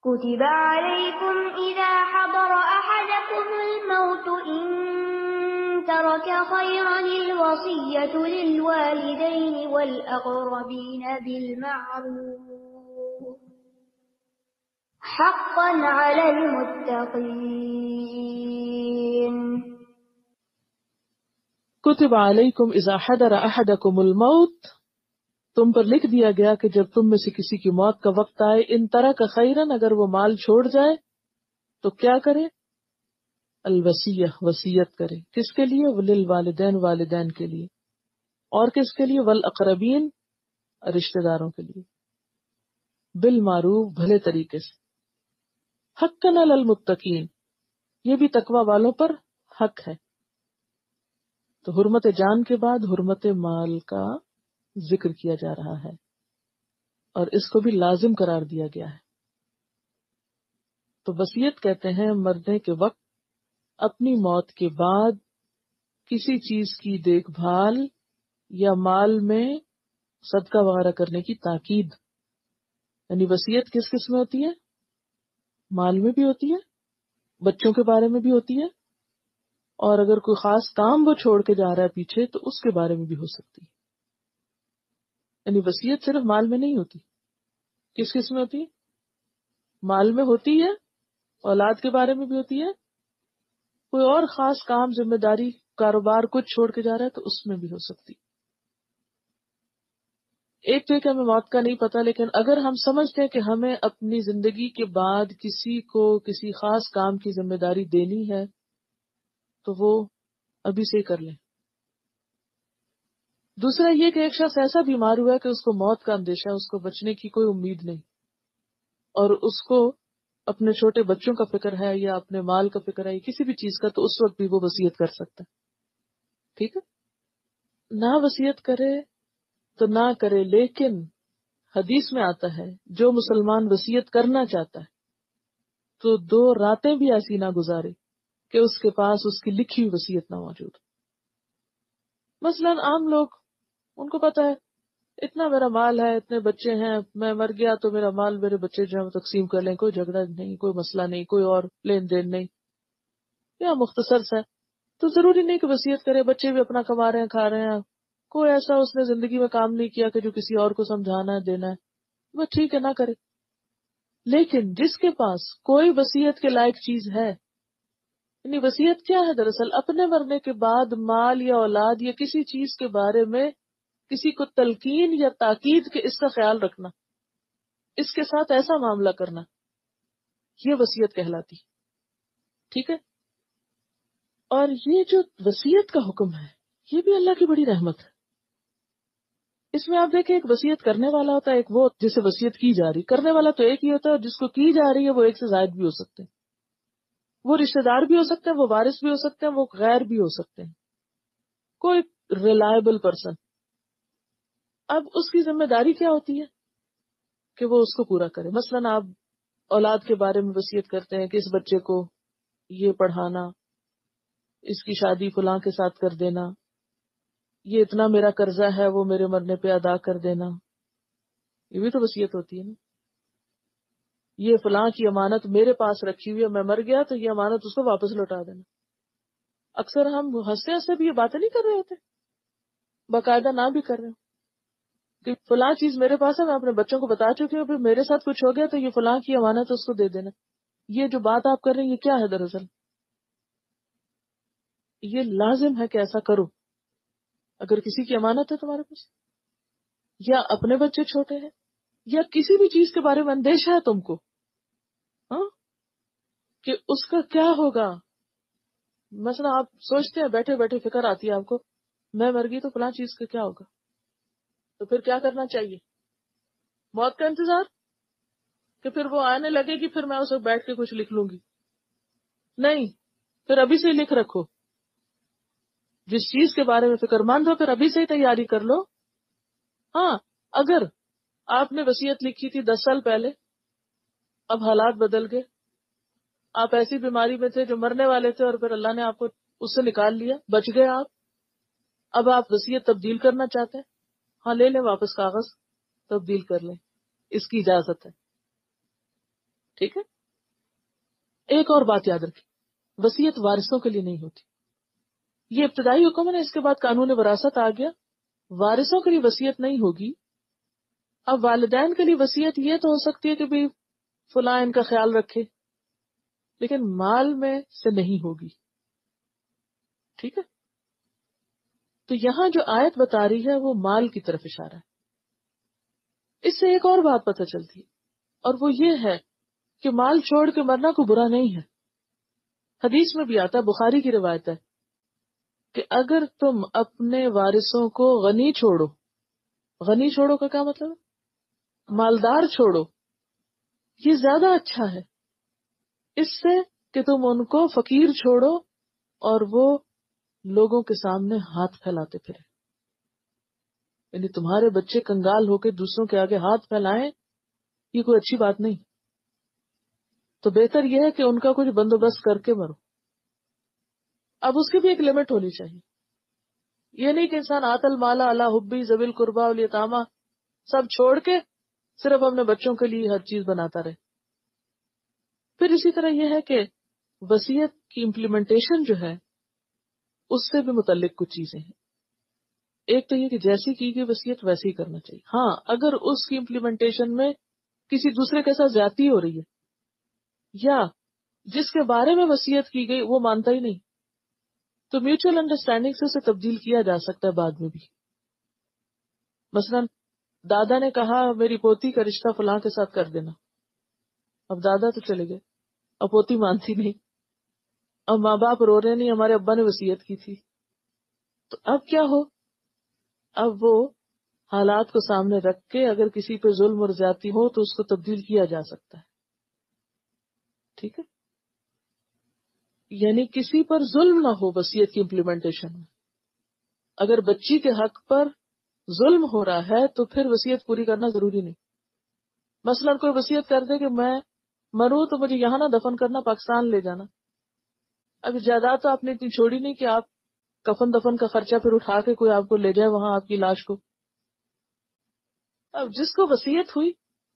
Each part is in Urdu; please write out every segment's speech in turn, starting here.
كتب عليكم إذا حضر أحدكم الموت إن ترك خيرا الوصية للوالدين والأقربين بالمعروف حقا على المتقين. کتب علیکم اذا حضر احدکم الموت، تم پر لکھ دیا گیا کہ جب تم میں سے کسی کی موت کا وقت آئے، ان ترک خیرن، اگر وہ مال چھوڑ جائے تو کیا کرے؟ الوصیہ، وصیت کرے. کس کے لیے؟ وللوالدین، والدین کے لیے. اور کس کے لیے؟ والاقربین، رشتہ داروں کے لیے. بالمعروف، بھلے طریقے سے. حقا علی المتقین، یہ بھی تقوی والوں پر حق ہے. تو حرمت جان کے بعد حرمت مال کا ذکر کیا جا رہا ہے، اور اس کو بھی لازم قرار دیا گیا ہے. تو وصیت کہتے ہیں مرنے کے وقت اپنی موت کے بعد کسی چیز کی دیکھ بھال یا مال میں صدقہ وغیرہ کرنے کی تاکید. یعنی وصیت کس کس میں ہوتی ہے؟ مال میں بھی ہوتی ہے، بچوں کے بارے میں بھی ہوتی ہے، اور اگر کوئی خاص کام وہ چھوڑ کے جا رہا ہے پیچھے تو اس کے بارے میں بھی ہو سکتی ہے. یعنی وصیت صرف مال میں نہیں ہوتی. کس کس میں ہوتی ہے؟ مال میں ہوتی ہے، اولاد کے بارے میں بھی ہوتی ہے، کوئی اور خاص کام، ذمہ داری، کاروبار کچھ چھوڑ کے جا رہا ہے تو اس میں بھی ہو سکتی. ایک تو کہ ہمیں موت کا نہیں پتا، لیکن اگر ہم سمجھتے ہیں کہ ہمیں اپنی زندگی کے بعد کسی کو کسی خاص کام کی ذمہ داری دینی ہے تو وہ ابھی سے کر لیں. دوسرا یہ کہ ایک شخص ایسا بیمار ہوا ہے کہ اس کو موت کا اندیشہ ہے، اس کو بچنے کی کوئی امید نہیں، اور اس کو اپنے چھوٹے بچوں کا فکر ہے یا اپنے مال کا فکر ہے یا کسی بھی چیز کا، تو اس وقت بھی وہ وصیت کر سکتا ہے. ٹھیک ہے، نہ وصیت کرے تو نہ کرے، لیکن حدیث میں آتا ہے جو مسلمان وصیت کرنا چاہتا ہے تو 2 راتیں بھی ایسی نہ گزارے کہ اس کے پاس اس کی لکھی ہوئی وصیت نہ موجود. مثلا عام لوگ، ان کو پتا ہے اتنا میرا مال ہے، اتنے بچے ہیں، میں مر گیا تو میرا مال میرے بچے جو ہے تقسیم کر لیں، کوئی جھگڑا نہیں، کوئی مسئلہ نہیں، کوئی اور لین دین نہیں، یا مختصر سا. تو ضروری نہیں کہ وصیت کرے، بچے بھی اپنا کما رہے ہیں، کھا رہے ہیں، کوئی ایسا اس نے زندگی میں کام نہیں کیا کہ جو کسی اور کو سمجھانا ہے، دینا ہے، وہ ٹھیک ہے نہ کرے. لیکن جس کے پاس کوئی وصیت کے لائق چیز ہے، یعنی وصیت کیا ہے دراصل؟ اپنے مرنے کے بعد مال یا اولاد یا کسی چیز کے بارے میں کسی کو تلقین یا تاکید کے اس کا خیال رکھنا، اس کے ساتھ ایسا معاملہ کرنا، یہ وصیت کہلاتی. ٹھیک ہے، اور یہ جو وصیت کا حکم ہے یہ بھی اللہ کی بڑی رحمت ہے. اس میں آپ دیکھیں، ایک وصیت کرنے والا ہوتا ہے، ایک وہ جسے وصیت کی جا رہی. کرنے والا تو ایک ہی ہوتا ہے، اور جس کو کی جا رہی ہے وہ ایک سے زائد بھی ہو سکتے ہیں. وہ رشتہ دار بھی ہو سکتے ہیں، وہ وارث بھی ہو سکتے ہیں، وہ غیر بھی ہو سکتے ہیں، کوئی ریلائبل پرسن. اب اس کی ذمہ داری کیا ہوتی ہے کہ وہ اس کو پورا کرے. مثلا آپ اولاد کے بارے میں وصیت کرتے ہیں کہ اس بچے کو یہ پڑھانا، اس کی شادی فلاں کے ساتھ کر دینا، یہ اتنا میرا قرضہ ہے وہ میرے مرنے پہ ادا کر دینا. یہ بھی تو وصیت ہوتی ہے نا. یہ فلاں کی امانت میرے پاس رکھی ہوئی ہے، میں مر گیا تو یہ امانت اس کو واپس لوٹا دینا. اکثر ہم ہنستے ہنستے بھی یہ باتیں نہیں کر رہے ہوتے، باقاعدہ نہ بھی کر رہے ہو کہ فلاں چیز میرے پاس ہے، میں اپنے بچوں کو بتا چکی ہوں، پھر میرے ساتھ کچھ ہو گیا تو یہ فلاں کی امانت اس کو دے دینا. یہ جو بات آپ کر رہے ہیں یہ کیا ہے دراصل؟ یہ لازم ہے کہ ایسا کرو. اگر کسی کی امانت ہے تمہارے پاس، یا اپنے بچے چھوٹے ہیں، یا کسی بھی چیز کے بارے میں اندیشہ ہے تم کو، ہاں، کہ اس کا کیا ہوگا. مثلا آپ سوچتے ہیں، بیٹھے بیٹھے فکر آتی ہے آپ کو، میں مر گئی تو فلاں چیز کا کیا ہوگا. تو پھر کیا کرنا چاہیے؟ موت کا انتظار کہ پھر وہ آنے لگے گی پھر میں اسے بیٹھ کے کچھ لکھ لوں گی؟ نہیں، پھر ابھی سے ہی لکھ رکھو. جس چیز کے بارے میں فکر مند ہو پھر ابھی سے ہی تیاری کر لو. ہاں، اگر آپ نے وصیت لکھی تھی 10 سال پہلے، اب حالات بدل گئے، آپ ایسی بیماری میں تھے جو مرنے والے تھے اور پھر اللہ نے آپ کو اس سے نکال لیا، بچ گئے آپ، اب آپ وصیت تبدیل کرنا چاہتے ہیں، ہاں لے لیں واپس کاغذ، تبدیل کر لیں، اس کی اجازت ہے. ٹھیک ہے. ایک اور بات یاد رکھیں، وصیت وارثوں کے لیے نہیں ہوتی. یہ ابتدائی حکم ہے، اس کے بعد قانون وراثت آ گیا. وارثوں کے لیے وصیت نہیں ہوگی. اب والدین کے لیے وصیت یہ تو ہو سکتی ہے کہ بھی فلاں ان کا خیال رکھے، لیکن مال میں سے نہیں ہوگی. ٹھیک ہے. تو یہاں جو آیت بتا رہی ہے وہ مال کی طرف اشارہ ہے. اس سے ایک اور بات پتہ چلتی ہے، اور وہ یہ ہے کہ مال چھوڑ کے مرنا کوئی برا نہیں ہے. حدیث میں بھی آتا ہے، بخاری کی روایت ہے کہ اگر تم اپنے وارثوں کو غنی چھوڑو، غنی چھوڑو کا کیا مطلب ہے؟ مالدار چھوڑو، یہ زیادہ اچھا ہے اس سے کہ تم ان کو فقیر چھوڑو اور وہ لوگوں کے سامنے ہاتھ پھیلاتے پھرے. یعنی تمہارے بچے کنگال ہو کے دوسروں کے آگے ہاتھ پھیلائیں، یہ کوئی اچھی بات نہیں. تو بہتر یہ ہے کہ ان کا کچھ بندوبست کر کے مرو. اب اس کی بھی ایک لمٹ ہونی چاہیے. یہ نہیں کہ انسان آت المالا اللہ حبی ذوی القربا والیتاما سب چھوڑ کے صرف اپنے بچوں کے لیے ہر چیز بناتا رہے. پھر اسی طرح یہ ہے کہ وصیت کی امپلیمنٹیشن جو ہے اس سے بھی متعلق کچھ چیزیں ہیں. ایک تو یہ کہ جیسی کی گئی وصیت ویسے ہی کرنا چاہیے. ہاں اگر اس کی امپلیمنٹیشن میں کسی دوسرے کے ساتھ زیادتی ہو رہی ہے یا جس کے بارے میں وصیت کی گئی وہ مانتا ہی نہیں تو میوچل انڈرسٹینڈنگ سے اسے تبدیل کیا جا سکتا ہے بعد میں بھی. مثلا دادا نے کہا میری پوتی کا رشتہ فلاں کے ساتھ کر دینا. اب دادا تو چلے گئے، اب پوتی مانتی نہیں، اب ماں باپ رو رہے نہیں ہمارے ابا نے وصیت کی تھی. تو اب کیا ہو؟ اب وہ حالات کو سامنے رکھ کے اگر کسی پہ ظلم اور زیادتی ہو تو اس کو تبدیل کیا جا سکتا ہے. ٹھیک ہے. یعنی کسی پر ظلم نہ ہو وصیت کی امپلیمنٹیشن میں. اگر بچی کے حق پر ظلم ہو رہا ہے تو پھر وصیت پوری کرنا ضروری نہیں. مثلا کوئی وصیت کر دے کہ میں مروں تو مجھے یہاں نہ دفن کرنا، پاکستان لے جانا. اب جائیداد تو آپ نے اتنی چھوڑی نہیں کہ آپ کفن دفن کا خرچہ پھر اٹھا کے کوئی آپ کو لے جائے وہاں آپ کی لاش کو. اب جس کو وصیت ہوئی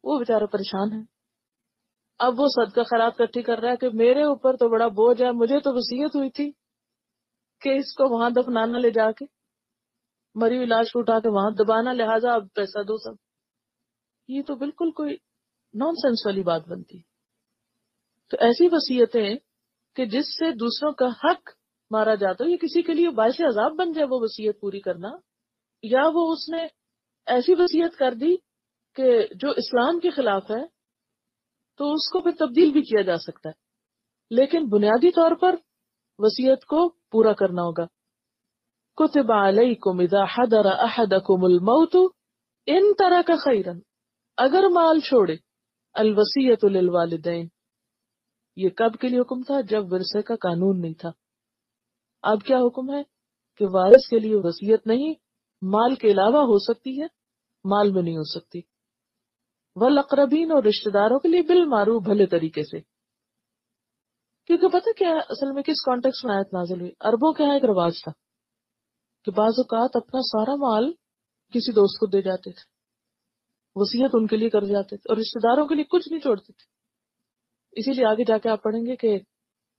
وہ بیچارہ پریشان ہے. اب وہ صدقہ خیرات اکٹھی کر رہا ہے کہ میرے اوپر تو بڑا بوجھ ہے، مجھے تو وصیت ہوئی تھی کہ اس کو وہاں دفنانا، لے جا کے مری ہوئی لاش کو اٹھا کے وہاں دبانا، لہٰذا اب پیسہ دو سب. یہ تو بالکل کوئی نان سینس والی بات بنتی. تو ایسی وصیتیں کہ جس سے دوسروں کا حق مارا جاتا ہے، یہ کسی کے لیے باعث عذاب بن جائے وہ وصیت پوری کرنا، یا وہ اس نے ایسی وصیت کر دی کہ جو اسلام کے خلاف ہے تو اس کو پھر تبدیل بھی کیا جا سکتا ہے. لیکن بنیادی طور پر وصیت کو پورا کرنا ہوگا. کتب علیکم اذا حضر احدکم الموت ان ترک خیرا، اگر مال چھوڑے الوصیت للوالدین. یہ کب کے لیے حکم تھا؟ جب ورثے کا قانون نہیں تھا. اب کیا حکم ہے کہ وارث کے لیے وصیت نہیں، مال کے علاوہ ہو سکتی ہے، مال میں نہیں ہو سکتی. والاقربین، اور رشتہ داروں کے لیے بالمعروف، بھلے طریقے سے. کیونکہ پتہ کیا ہے اصل میں کس کانٹیکس میں آیت نازل ہوئی؟ عربوں کے یہاں ایک رواج تھا کہ بعض اوقات اپنا سارا مال کسی دوست کو دے جاتے تھے، وصیت ان کے لیے کر جاتے تھے، اور رشتہ داروں کے لیے کچھ نہیں چھوڑتے تھے. اسی لیے آگے جا کے آپ پڑھیں گے کہ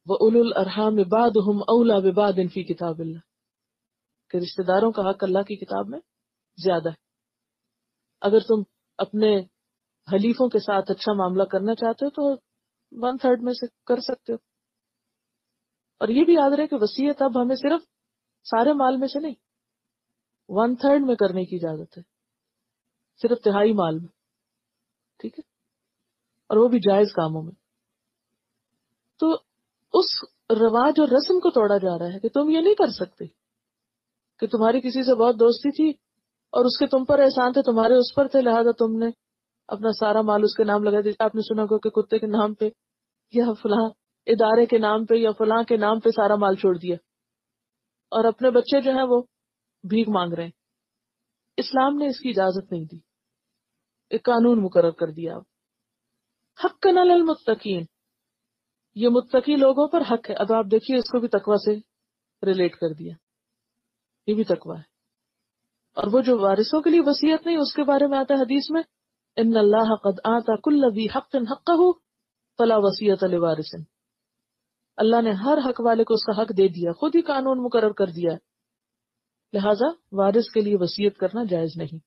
وَأُولُو الْأَرْحَامِ بَعْضُهُمْ أَوْلَىٰ بِبَعْضٍ فِي كِتَابِ اللَّهِ، کہ رشتہ داروں کا حق اللہ کی کتاب میں زیادہ ہے. اگر تم اپنے حلیفوں کے ساتھ اچھا معاملہ کرنا چاہتے ہو تو 1/3 میں سے کر سکتے ہو. اور یہ بھی یاد رہے کہ وصیت اب ہمیں صرف سارے مال میں سے نہیں، 1/3 میں کرنے کی اجازت ہے، صرف تہائی مال میں. ٹھیک ہے. اور وہ بھی جائز کاموں میں. تو اس رواج اور رسم کو توڑا جا رہا ہے کہ تم یہ نہیں کر سکتے کہ تمہاری کسی سے بہت دوستی تھی اور اس کے تم پر احسان تھے، تمہارے اس پر تھے، لہذا تم نے اپنا سارا مال اس کے نام لگا دیا. آپ نے سنا کو کہ کتے کے نام پہ یا فلاں ادارے کے نام پہ یا فلاں کے نام پہ سارا مال چھوڑ دیا، اور اپنے بچے جو ہیں وہ بھیک مانگ رہے ہیں. اسلام نے اس کی اجازت نہیں دی، ایک قانون مقرر کر دیا. اب حقا علی المتقین، یہ متقی لوگوں پر حق ہے. اب آپ دیکھیے اس کو بھی تقوی سے ریلیٹ کر دیا، یہ بھی تقوی ہے. اور وہ جو وارثوں کے لیے وصیت نہیں، اس کے بارے میں آتا ہے حدیث میں ان اللہ قد آتا کل ذی حق حقہ فلا وصیت لوارث، اللہ نے ہر حق والے کو اس کا حق دے دیا، خود ہی قانون مقرر کر دیا ہے، لہذا وارث کے لیے وصیت کرنا جائز نہیں۔